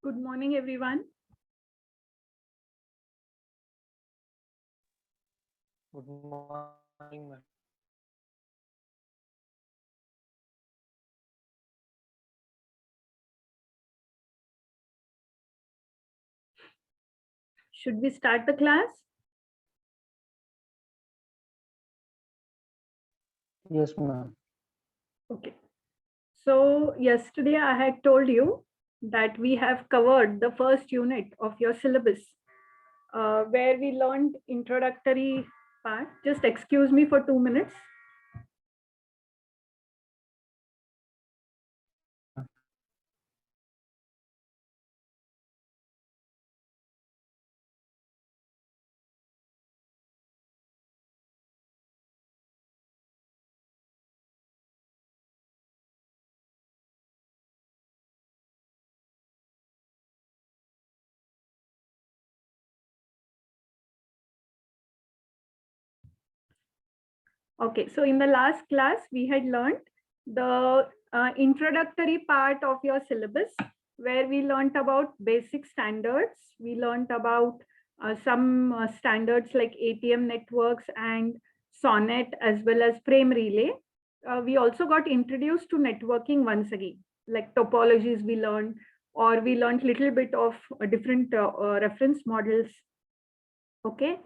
Good morning, everyone. Good morning, ma'am. Should we start the class? Yes, ma'am. Okay. So yesterday I had told you that we have covered the first unit of your syllabus, where we learned introductory part. Just excuse me for 2 minutes. Okay, so in the last class, we had learned the introductory part of your syllabus, where we learned about basic standards. We learned about some standards like ATM networks and SONET, as well as frame relay. We also got introduced to networking once again, like topologies we learned, or we learned little bit of different reference models. Okay.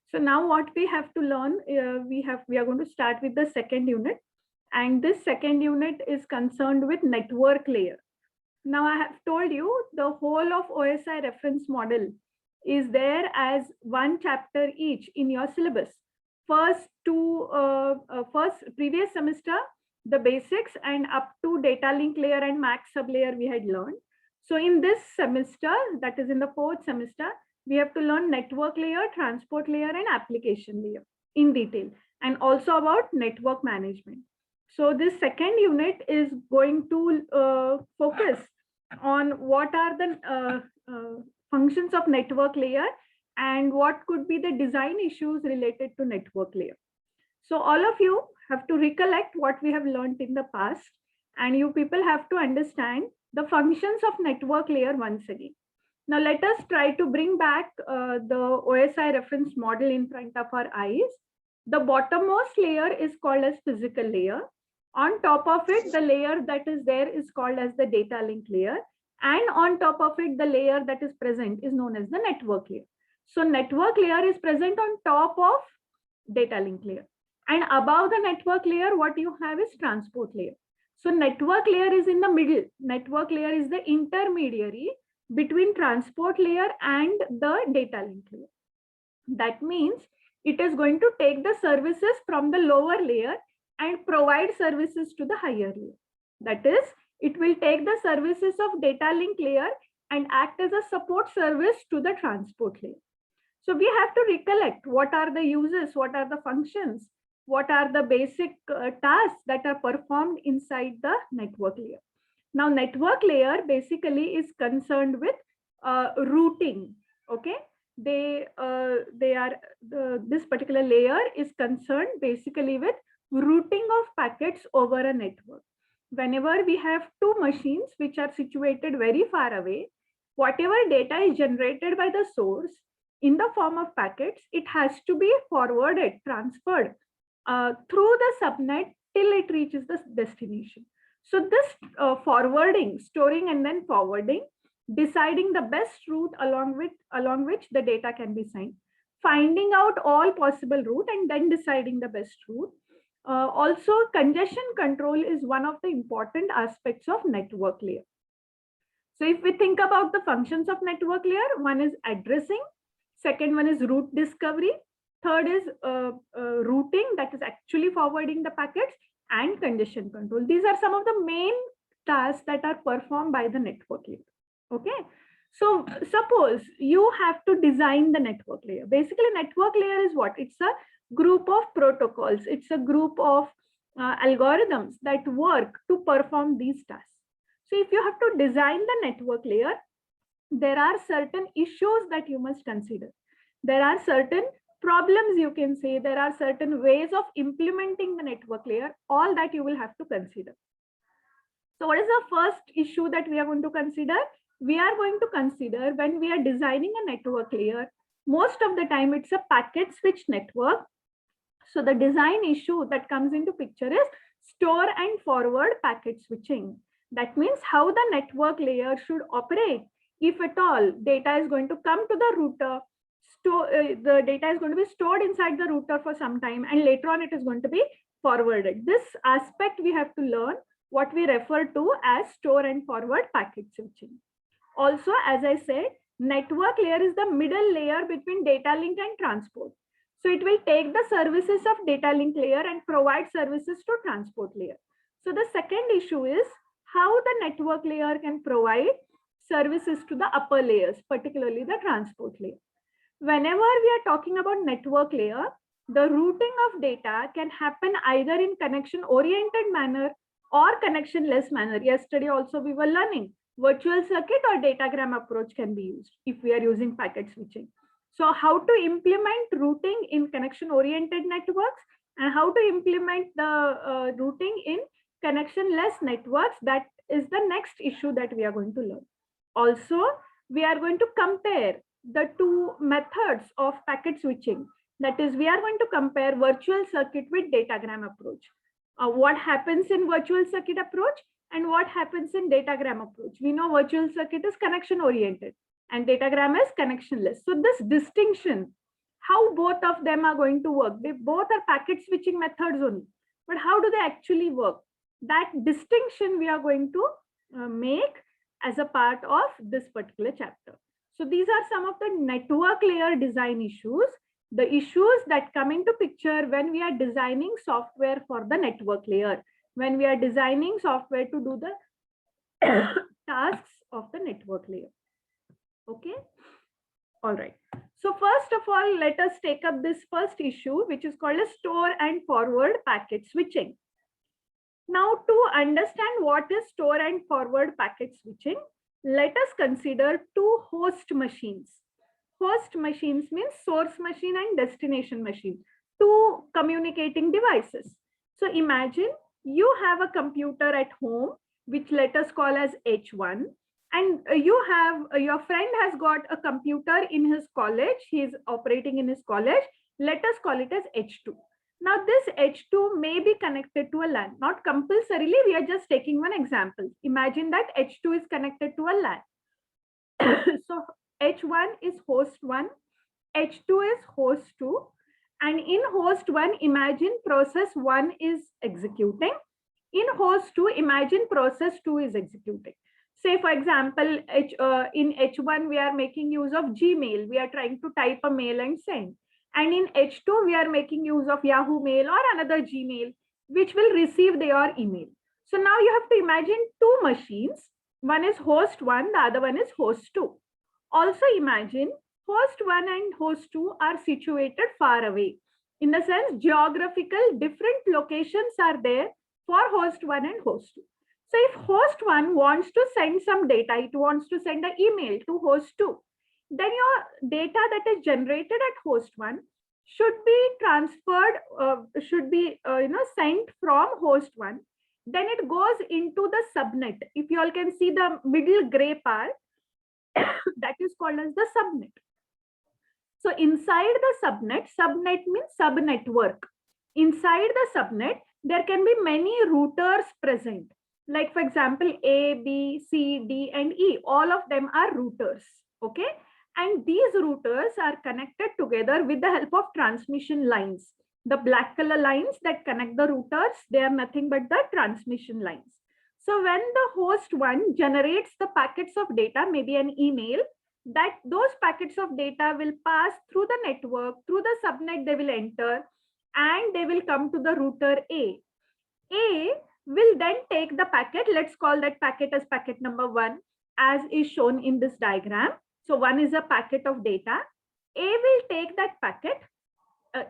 So now what we have to learn, we are going to start with the second unit, and this second unit is concerned with network layer. Now I have told you the whole of OSI reference model is there as one chapter each in your syllabus. First previous semester, the basics and up to data link layer and MAC sub layer we had learned. So in this semester, that is in the fourth semester, we have to learn network layer, transport layer, and application layer in detail, and also about network management. So this second unit is going to focus on what are the functions of network layer and what could be the design issues related to network layer. So all of you have to recollect what we have learned in the past, and you people have to understand the functions of network layer once again. Now let us try to bring back the OSI reference model in front of our eyes. The bottommost layer is called as physical layer. On top of it, the layer that is there is called as the data link layer. And on top of it, the layer that is present is known as the network layer. So network layer is present on top of data link layer. And above the network layer, what you have is transport layer. So network layer is in the middle. Network layer is the intermediary between transport layer and the data link layer. That means it is going to take the services from the lower layer and provide services to the higher layer. That is, it will take the services of data link layer and act as a support service to the transport layer. So we have to recollect what are the uses, what are the functions, what are the basic tasks that are performed inside the network layer. Now, network layer basically is concerned with routing. Okay, this particular layer is concerned basically with routing of packets over a network. Whenever we have two machines which are situated very far away, whatever data is generated by the source in the form of packets, it has to be forwarded, transferred through the subnet till it reaches the destination. So this forwarding, storing and then forwarding, deciding the best route along which the data can be sent, finding out all possible route and then deciding the best route. Also, congestion control is one of the important aspects of network layer. So if we think about the functions of network layer, one is addressing, second one is route discovery, third is routing, that is actually forwarding the packets, and congestion control. These are some of the main tasks that are performed by the network layer. Okay, so suppose you have to design the network layer. Basically, network layer is what? It's a group of protocols. It's a group of algorithms that work to perform these tasks. So if you have to design the network layer, there are certain issues that you must consider. There are certain problems, you can say, there are certain ways of implementing the network layer, all that you will have to consider. So what is the first issue that we are going to consider? We are going to consider when we are designing a network layer, most of the time it's a packet switch network. So the design issue that comes into picture is store and forward packet switching. That means how the network layer should operate. If at all data is going to come to the router, the data is going to be stored inside the router for some time and later on it is going to be forwarded. This aspect we have to learn, what we refer to as store and forward packet switching. Also, as I said, network layer is the middle layer between data link and transport. So it will take the services of data link layer and provide services to transport layer. So the second issue is how the network layer can provide services to the upper layers, particularly the transport layer. Whenever we are talking about network layer, the routing of data can happen either in connection oriented manner or connectionless manner. Yesterday also we were learning virtual circuit or datagram approach can be used if we are using packet switching. So how to implement routing in connection oriented networks and how to implement the routing in connectionless networks, that is the next issue that we are going to learn. Also, we are going to compare the two methods of packet switching. That is, we are going to compare virtual circuit with datagram approach. What happens in virtual circuit approach and what happens in datagram approach. We know virtual circuit is connection oriented and datagram is connectionless. So this distinction, how both of them are going to work, they both are packet switching methods only, but how do they actually work? That distinction we are going to make as a part of this particular chapter. So these are some of the network layer design issues, the issues that come into picture when we are designing software for the network layer, when we are designing software to do the tasks of the network layer. Okay. All right. So first of all, let us take up this first issue, which is called a store and forward packet switching. Now, to understand what is store and forward packet switching, let us consider two host machines. Host machines means source machine and destination machine, two communicating devices. So imagine you have a computer at home, which let us call as H1, and you have your friend has got a computer in his college. He is operating in his college. Let us call it as H2. Now this H2 may be connected to a LAN, not compulsorily. We are just taking one example. Imagine that H2 is connected to a LAN. So H1 is host 1, H2 is host 2, and in host 1, imagine process 1 is executing. In host 2, imagine process 2 is executing. Say, for example, in H1, we are making use of Gmail. We are trying to type a mail and send. And in H2, we are making use of Yahoo Mail or another Gmail, which will receive your email. So now you have to imagine two machines. One is host 1, the other one is host 2. Also imagine host 1 and host 2 are situated far away. In the sense, geographical different locations are there for host 1 and host 2. So if host 1 wants to send some data, it wants to send an email to host 2, then your data that is generated at host 1 should be transferred, sent from host 1. Then it goes into the subnet. If you all can see the middle gray part, that is called as the subnet. So inside the subnet means subnetwork. Inside the subnet, there can be many routers present. Like for example, A, B, C, D, and E, all of them are routers, okay? And these routers are connected together with the help of transmission lines. The black color lines that connect the routers, they are nothing but the transmission lines. So when the host one generates the packets of data, maybe an email, that those packets of data will pass through the network, through the subnet they will enter, and they will come to the router A. A will then take the packet, let's call that packet as packet number 1, as is shown in this diagram. So 1 is a packet of data. A will take that packet,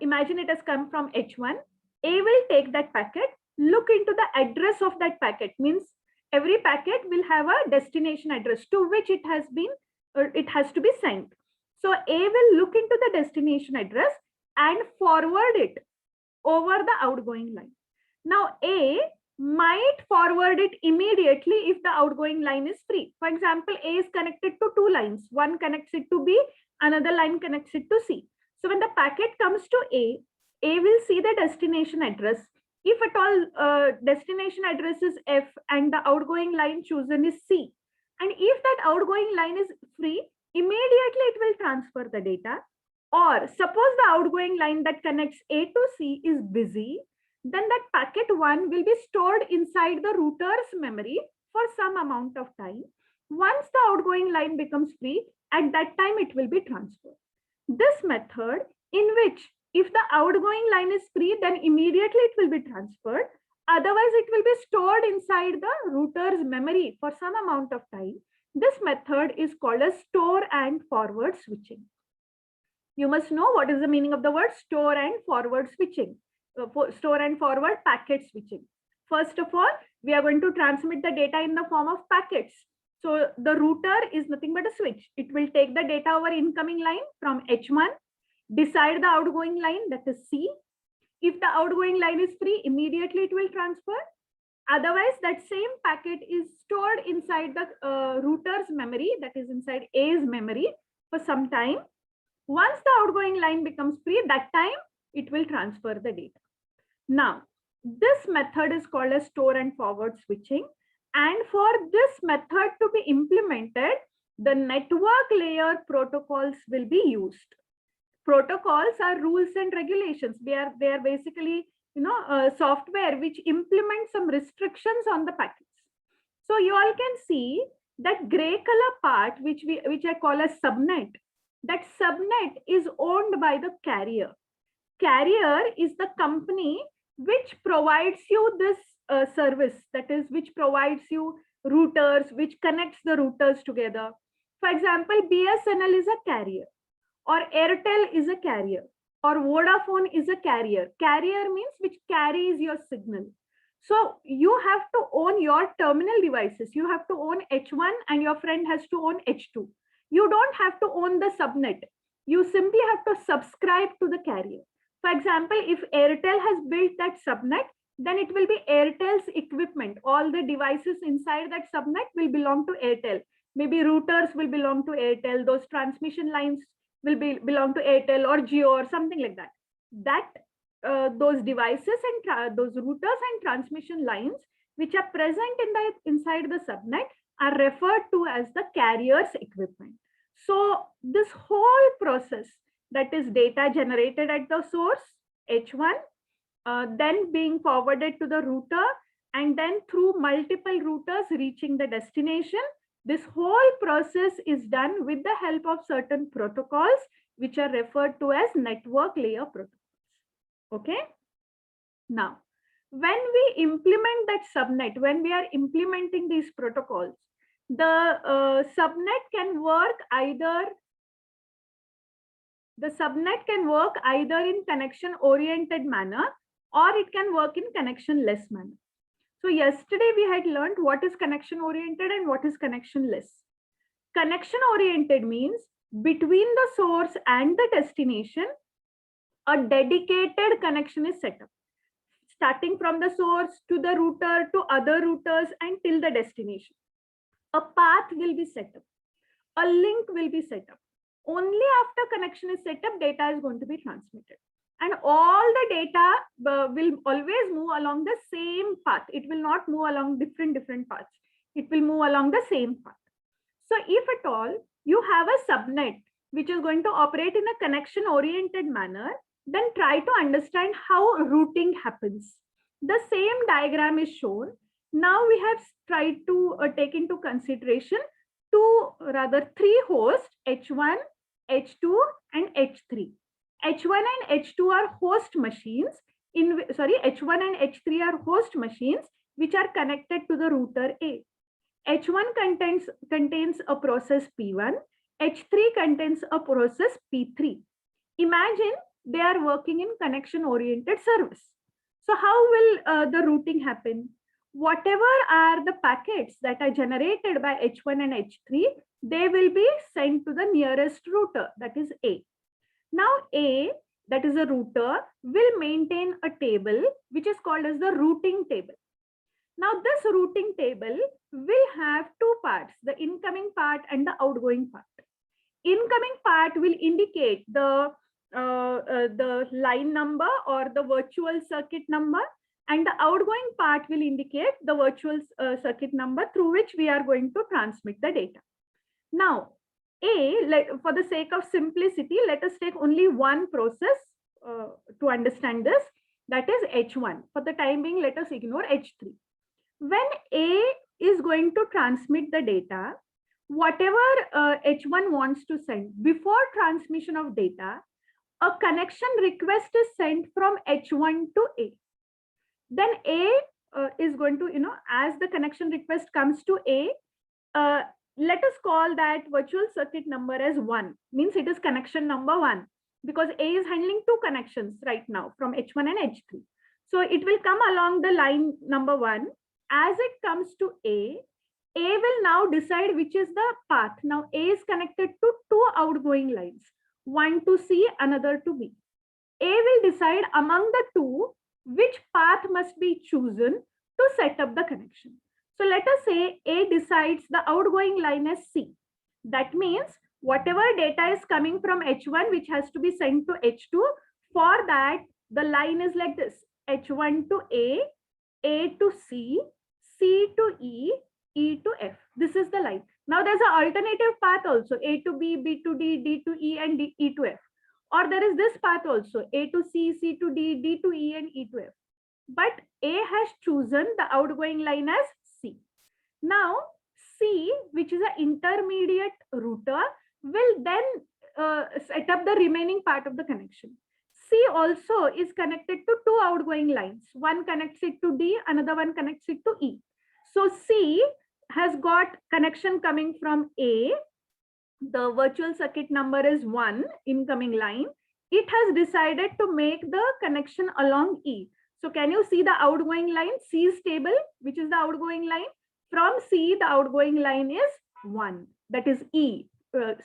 imagine it has come from H1. A will take that packet, look into the address of that packet, means every packet will have a destination address to which it has to be sent. So A will look into the destination address and forward it over the outgoing line. Now A might forward it immediately if the outgoing line is free. For example, A is connected to 2 lines. One connects it to B, another line connects it to C. So when the packet comes to A will see the destination address. If at all destination address is F and the outgoing line chosen is C, and if that outgoing line is free, immediately it will transfer the data. Or suppose the outgoing line that connects A to C is busy, then that packet 1 will be stored inside the router's memory for some amount of time. Once the outgoing line becomes free, at that time it will be transferred. This method, in which if the outgoing line is free, then immediately it will be transferred. Otherwise, it will be stored inside the router's memory for some amount of time. This method is called as store and forward switching. You must know what is the meaning of the word store and forward switching. Store and forward packet switching. First of all, we are going to transmit the data in the form of packets. So the router is nothing but a switch. It will take the data over incoming line from H1, decide the outgoing line, that is C. If the outgoing line is free, immediately it will transfer. Otherwise, that same packet is stored inside the router's memory, that is inside A's memory for some time. Once the outgoing line becomes free, that time it will transfer the data. Now, this method is called as store and forward switching. And for this method to be implemented, the network layer protocols will be used. Protocols are rules and regulations. They are basically, software which implement some restrictions on the packets. So you all can see that gray color part, which I call as subnet. That subnet is owned by the carrier. Carrier is the company which provides you this service, that is, which provides you routers, which connects the routers together. For example, BSNL is a carrier, or Airtel is a carrier, or Vodafone is a carrier. Carrier means which carries your signal. So you have to own your terminal devices. You have to own H1 and your friend has to own H2. You don't have to own the subnet. You simply have to subscribe to the carrier. For example, if Airtel has built that subnet, then it will be Airtel's equipment. All the devices inside that subnet will belong to Airtel. Maybe routers will belong to Airtel. Those transmission lines will belong to Airtel or Jio or something like that. Those devices and those routers and transmission lines which are present inside the subnet are referred to as the carrier's equipment. So this whole process, that is data generated at the source, H1, then being forwarded to the router, and then through multiple routers reaching the destination, this whole process is done with the help of certain protocols which are referred to as network layer protocols. Okay. Now, when we implement that subnet, when we are implementing these protocols, the subnet can work either in connection oriented manner, or it can work in connection less manner. So yesterday we had learned what is connection oriented and what is connection less. Connection oriented means between the source and the destination, a dedicated connection is set up, starting from the source to the router to other routers and till the destination. A path will be set up. a link will be set up. Only after connection is set up, data is going to be transmitted. And all the data will always move along the same path. It will not move along different paths. It will move along the same path. So if at all you have a subnet which is going to operate in a connection oriented manner, then try to understand how routing happens. The same diagram is shown. Now we have tried to take into consideration three hosts, H1, H2 and H3. H1 and H2 are host machines. H1 and H3 are host machines which are connected to the router A. H1 contains a process P1, H3 contains a process P3. Imagine they are working in connection-oriented service. So how will the routing happen? Whatever are the packets that are generated by H1 and H3, they will be sent to the nearest router, that is A. Now A, that is a router, will maintain a table which is called as the routing table. Now this routing table will have two parts, the incoming part and the outgoing part. Incoming part will indicate the line number or the virtual circuit number, and the outgoing part will indicate the virtual circuit number through which we are going to transmit the data. Now, for the sake of simplicity, let us take only one process to understand this, that is H1. For the time being, let us ignore H3. When A is going to transmit the data, whatever H1 wants to send, before transmission of data, a connection request is sent from H1 to A. Then A is going to, as the connection request comes to A, let us call that virtual circuit number as 1, means it is connection number 1, because A is handling two connections right now from H1 and H3. So it will come along the line number 1. As it comes to A will now decide which is the path. Now A is connected to two outgoing lines, one to C, another to B. A will decide among the two which path must be chosen to set up the connection. So let us say A decides the outgoing line as C. That means whatever data is coming from H1 which has to be sent to H2, for that the line is like this: H1 to A to C, C to E, E to F. This is the line. Now there's an alternative path also, A to B, B to D, D to E and E to F. Or there is this path also, A to C, C to D, D to E and E to F. But A has chosen the outgoing line as C. Now C, which is an intermediate router, will then set up the remaining part of the connection. C also is connected to two outgoing lines. One connects it to D, another one connects it to E. So C has got connection coming from A. The virtual circuit number is 1, incoming line. It has decided to make the connection along E. So can you see the outgoing line? C is stable, which is the outgoing line. From C, the outgoing line is 1, that is E,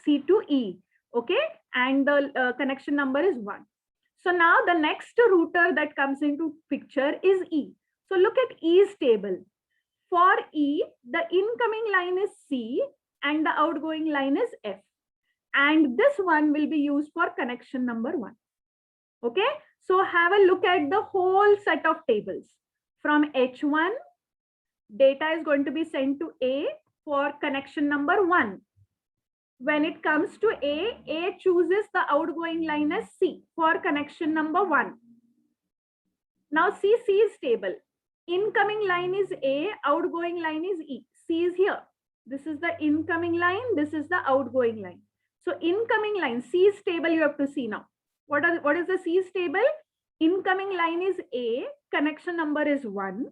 C to E. Okay, and the connection number is 1. So now the next router that comes into picture is E. So look at E's table. For E, the incoming line is C and the outgoing line is F. And this one will be used for connection number 1. Okay, so have a look at the whole set of tables. From H1, data is going to be sent to A for connection number 1. When it comes to A chooses the outgoing line as C for connection number 1. Now C is stable. Incoming line is A, outgoing line is E. C is here. This is the incoming line, this is the outgoing line. So incoming line, C is stable, you have to see now. What is the C stable? Incoming line is A, connection number is 1.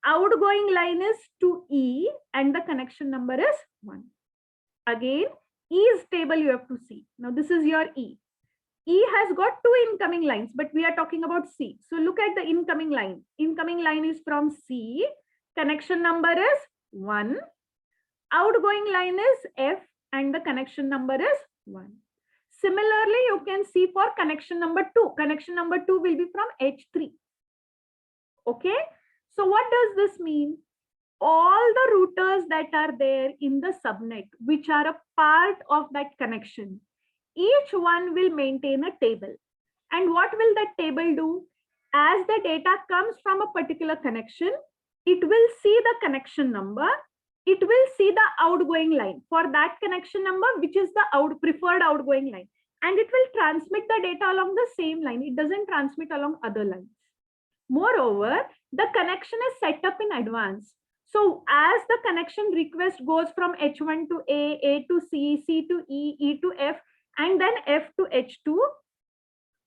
Outgoing line is to E and the connection number is 1. Again, E is stable, you have to see. Now this is your E. E has got two incoming lines, but we are talking about C. So look at the incoming line. Incoming line is from C. Connection number is 1. Outgoing line is F and the connection number is 1. Similarly, you can see for connection number 2. Connection number 2 will be from H3. Okay. So what does this mean? all the routers that are there in the subnet, which are a part of that connection, each one will maintain a table. And what will that table do? As the data comes from a particular connection, it will see the connection number, it will see the outgoing line for that connection number, which is the preferred outgoing line, and it will transmit the data along the same line. It doesn't transmit along other lines. Moreover, the connection is set up in advance. So as the connection request goes from H1 to A to C, C to E, E to F, and then F to H2,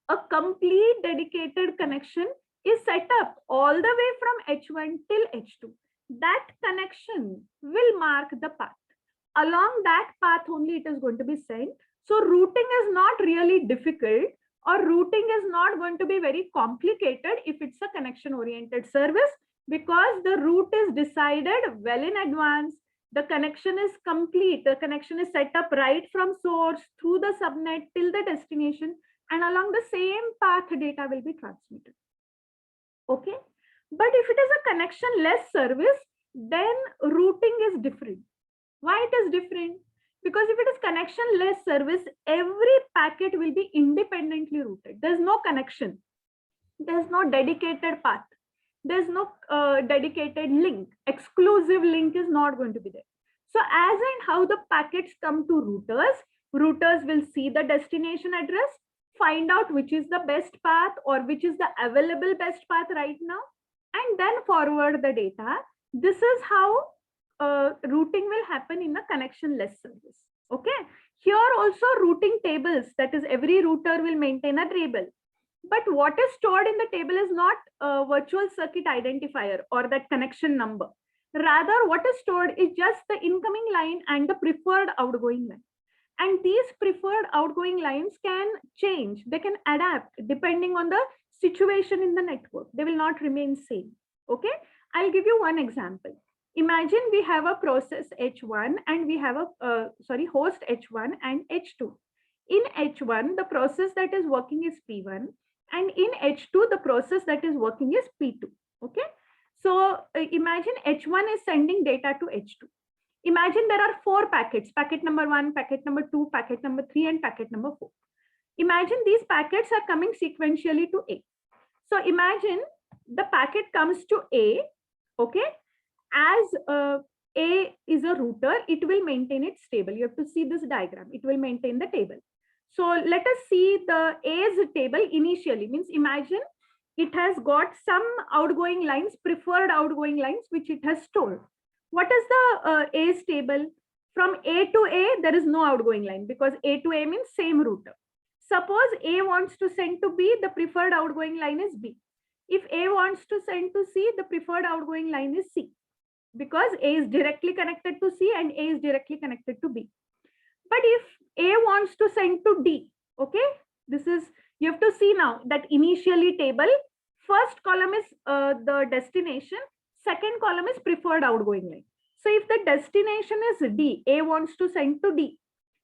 a complete dedicated connection is set up all the way from H1 till H2. That connection will mark the path. Along that path only it is going to be sent. So routing is not really difficult, or routing is not going to be very complicated if it's a connection oriented service, because the route is decided well in advance. The connection is complete. The connection is set up right from source through the subnet till the destination, and along the same path data will be transmitted. Okay, but if it is a connection less service, then routing is different. Why it is different? Because if it is connection less service, every packet will be independently routed. There's no connection, there's no dedicated path, there's no dedicated link, exclusive link is not going to be there. So as and how the packets come to routers will see the destination address, find out which is the best path or which is the available best path right now, and then forward the data. This is how routing will happen in a connectionless service. Okay, here also routing tables, that is every router will maintain a table. But what is stored in the table is not a virtual circuit identifier or that connection number. Rather, what is stored is just the incoming line and the preferred outgoing line. And these preferred outgoing lines can change, they can adapt depending on the situation in the network. They will not remain same. Okay, I'll give you one example. Imagine we have a process H1 and we have a host H1 and H2. In H1, the process that is working is P1, and in H2, the process that is working is P2. Okay, so imagine H1 is sending data to H2. Imagine there are 4 packets, packet number 1, packet number 2, packet number 3, and packet number 4. Imagine these packets are coming sequentially to A. So imagine the packet comes to A, okay? As A is a router, it will maintain its table. You have to see this diagram. It will maintain the table. So let us see the A's table initially. Means imagine it has got some outgoing lines, preferred outgoing lines, which it has stored. What is the A's table? From A to A, there is no outgoing line because A to A means same router. Suppose A wants to send to B, the preferred outgoing line is B. If A wants to send to C, the preferred outgoing line is C, because A is directly connected to C and A is directly connected to B. But if A wants to send to D, okay, this is, you have to see now that initially table, first column is the destination, second column is preferred outgoing line. So if the destination is D, A wants to send to D,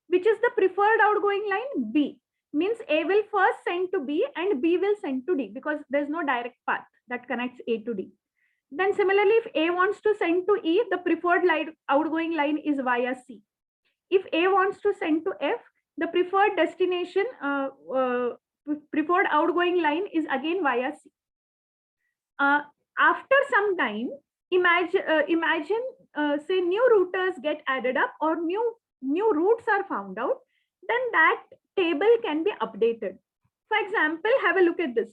which is the preferred outgoing line? B. Means A will first send to B and B will send to D, because there's no direct path that connects A to D. Then similarly, if A wants to send to E, the preferred outgoing line is via C. If A wants to send to F, the preferred destination, preferred outgoing line is again via C. After some time, imagine say new routers get added up or new routes are found out, then that table can be updated. For example, have a look at this.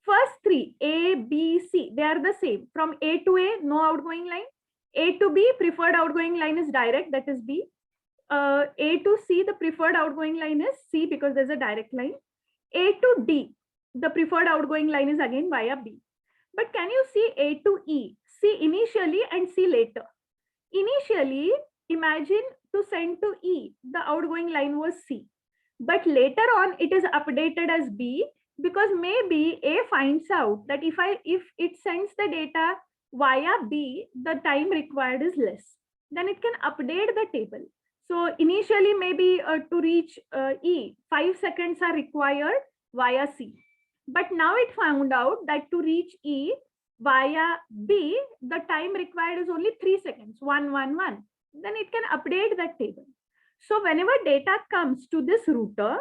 First 3, A, B, C, they are the same. From A to A, no outgoing line. A to B, preferred outgoing line is direct, that is B. A to C, the preferred outgoing line is C because there's a direct line. A to D, the preferred outgoing line is again via B. But can you see A to E? C initially and C later. Initially, imagine to send to E, the outgoing line was C. But later on, it is updated as B, because maybe A finds out that if it sends the data via B, the time required is less. Then it can update the table. So initially, maybe to reach E, 5 seconds are required via C. But now it found out that to reach E, via B, the time required is only 3 seconds, 1, 1, 1. Then it can update that table. So whenever data comes to this router,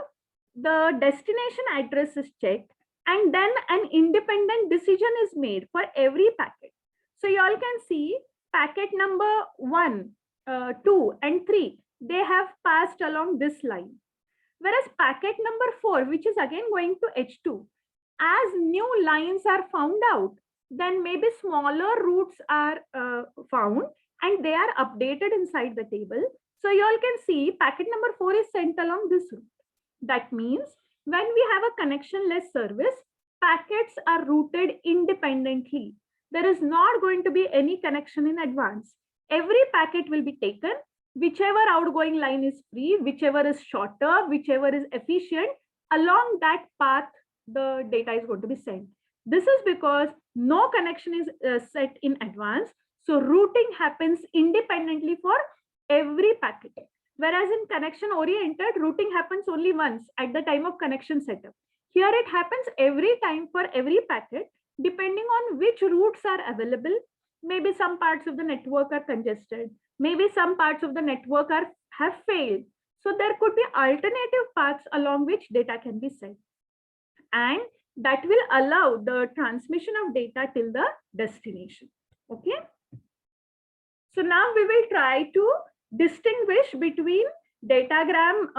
the destination address is checked and then an independent decision is made for every packet. So you all can see packet number 1, 2 and 3, they have passed along this line. Whereas packet number 4, which is again going to H2, as new lines are found out, then maybe smaller routes are found and they are updated inside the table. So you all can see packet number 4 is sent along this route. That means when we have a connectionless service, packets are routed independently. There is not going to be any connection in advance. Every packet will be taken, whichever outgoing line is free, whichever is shorter, whichever is efficient, along that path, the data is going to be sent. This is because no connection is set in advance. So routing happens independently for every packet. Whereas in connection oriented, routing happens only once at the time of connection setup. Here it happens every time for every packet, depending on which routes are available. Maybe some parts of the network are congested. Maybe some parts of the network have failed. So there could be alternative paths along which data can be sent. And that will allow the transmission of data till the destination. Okay. So now we will try to distinguish between datagram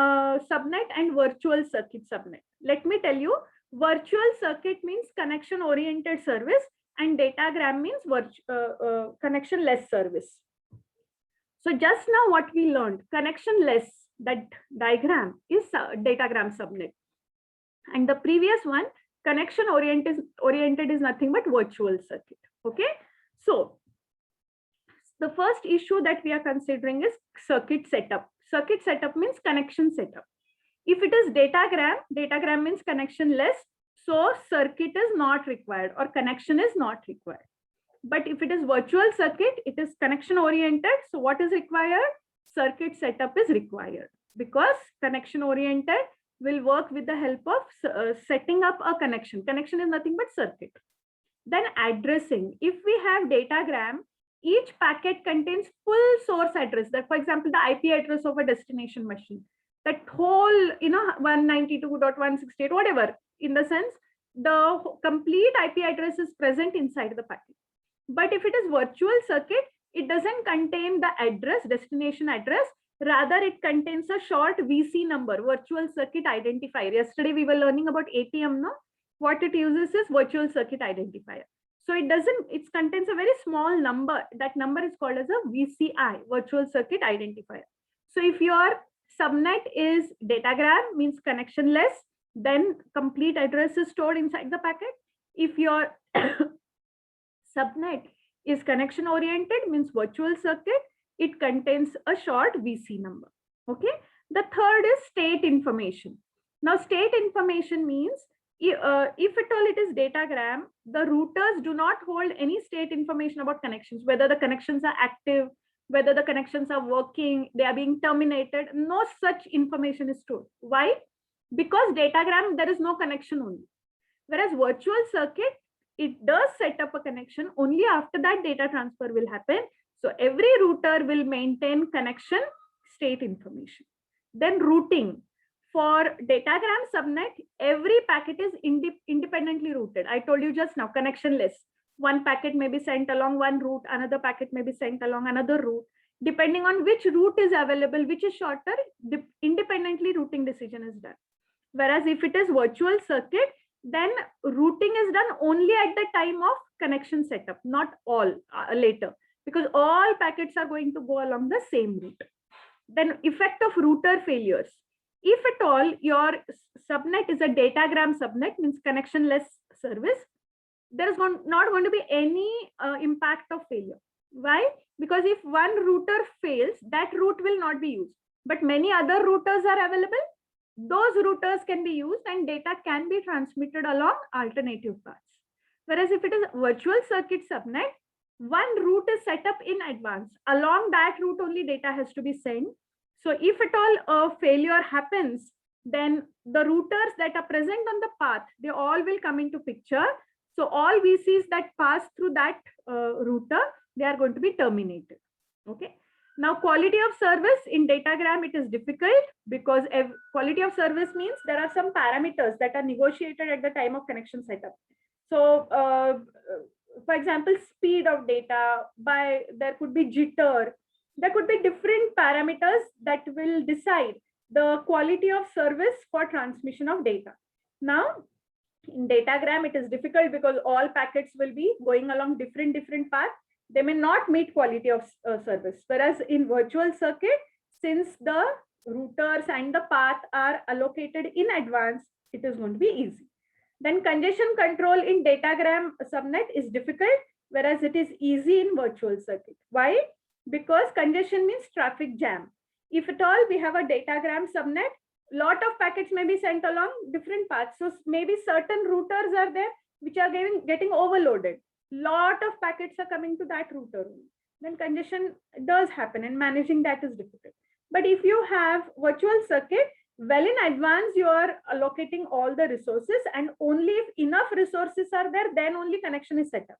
subnet and virtual circuit subnet. Let me tell you, virtual circuit means connection oriented service and datagram means connectionless service. So just now what we learned, connectionless, that diagram is datagram subnet. And the previous one, connection oriented is nothing but virtual circuit. Okay. So the first issue that we are considering is circuit setup. Circuit setup means connection setup. If it is datagram means connectionless, so circuit is not required or connection is not required. But if it is virtual circuit, it is connection oriented. So what is required? Circuit setup is required, because connection oriented will work with the help of setting up a connection. Connection is nothing but circuit. Then addressing. If we have datagram, each packet contains full source address. That, for example, the IP address of a destination machine. That whole, 192.168, whatever, in the sense, the complete IP address is present inside the packet. But if it is virtual circuit, it doesn't contain the address, destination address. Rather, it contains a short VC number, virtual circuit identifier. Yesterday, we were learning about ATM, no? What it uses is virtual circuit identifier. So it contains a very small number. That number is called as a VCI, virtual circuit identifier. So if your subnet is datagram, means connectionless, then complete address is stored inside the packet. If your subnet is connection oriented, means virtual circuit, it contains a short VC number. Okay. The third is state information. Now state information means if at all it is datagram, the routers do not hold any state information about connections, whether the connections are active, whether the connections are working, they are being terminated. No such information is stored. Why? Because datagram, there is no connection only. Whereas virtual circuit, it does set up a connection. Only after that data transfer will happen. So every router will maintain connection state information. Then routing. For datagram subnet, every packet is independently routed. I told you just now, connectionless. One packet may be sent along one route, another packet may be sent along another route. Depending on which route is available, which is shorter, independently routing decision is done. Whereas if it is virtual circuit, then routing is done only at the time of connection setup, not all later, because all packets are going to go along the same route. Then effect of router failures. If at all your subnet is a datagram subnet, means connectionless service, there is not going to be any impact of failure. Why? Because if one router fails, that route will not be used. But many other routers are available. Those routers can be used and data can be transmitted along alternative paths. Whereas if it is virtual circuit subnet, one route is set up in advance. Along that route only data has to be sent. So if at all a failure happens, then the routers that are present on the path, they all will come into picture. So all VCs that pass through that router, they are going to be terminated. Okay. Now, quality of service in datagram, it is difficult because quality of service means there are some parameters that are negotiated at the time of connection setup. So, for example, speed of data, there could be jitter, there could be different parameters that will decide the quality of service for transmission of data. Now, in datagram, it is difficult because all packets will be going along different paths. They may not meet quality of service. Whereas in virtual circuit, since the routers and the path are allocated in advance, it is going to be easy. Then congestion control in datagram subnet is difficult, whereas it is easy in virtual circuit. Why? Because congestion means traffic jam. If at all we have a datagram subnet, lot of packets may be sent along different paths. So maybe certain routers are there which are getting overloaded. Lot of packets are coming to that router. Then congestion does happen and managing that is difficult. But if you have virtual circuit, well in advance, you are allocating all the resources, and only if enough resources are there, then only connection is set up.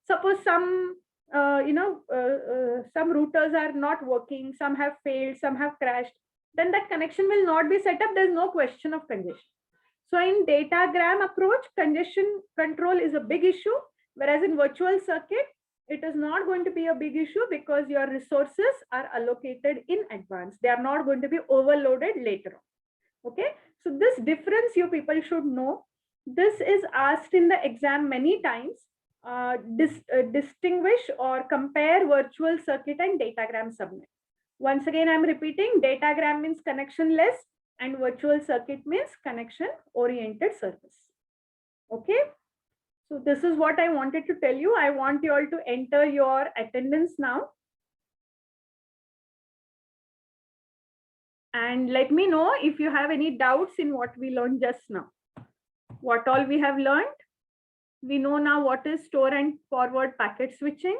Suppose some some routers are not working, some have failed, some have crashed, then that connection will not be set up. There's no question of congestion. So in datagram approach, congestion control is a big issue, whereas in virtual circuit, it is not going to be a big issue because your resources are allocated in advance. They are not going to be overloaded later on. Okay, so this difference you people should know. This is asked in the exam many times. Distinguish or compare virtual circuit and datagram subnet. Once again, I'm repeating, datagram means connectionless and virtual circuit means connection oriented service. Okay. So this is what I wanted to tell you. I want you all to enter your attendance now. And let me know if you have any doubts in what we learned just now. What all we have learned. We know now what is store and forward packet switching.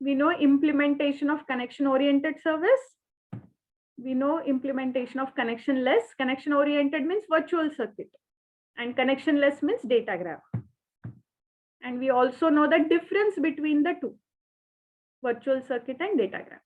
We know implementation of connection oriented service. We know implementation of connectionless. Connection oriented means virtual circuit and connectionless means datagram. And we also know the difference between the two, virtual circuit and datagram.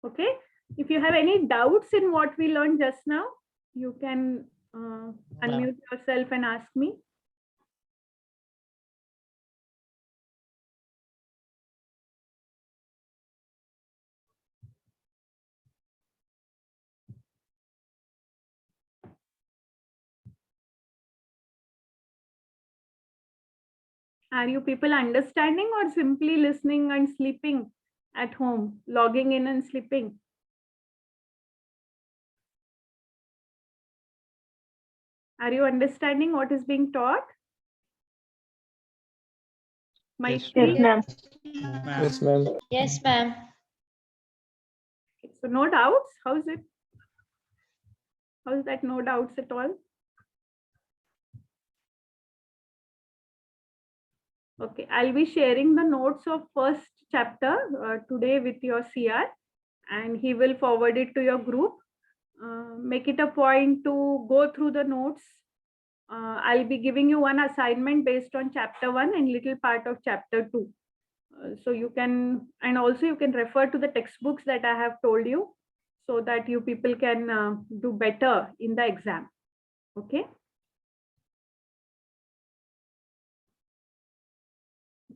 Okay, if you have any doubts in what we learned just now, you can unmute yourself and ask me. Are you people understanding or simply listening and sleeping at home, logging in and sleeping? Are you understanding what is being taught? Yes, ma'am. Yes, ma'am. Yes, ma'am. So no doubts. How is it? How is that no doubts at all? Okay, I'll be sharing the notes of first chapter today with your CR, and he will forward it to your group. Make it a point to go through the notes. I'll be giving you one assignment based on chapter 1 and little part of chapter 2. So you can, and also you can refer to the textbooks that I have told you so that you people can do better in the exam. Okay.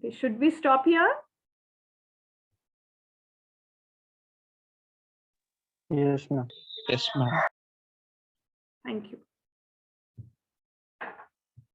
Okay, should we stop here? Yes, ma'am. Yes, ma'am. Thank you.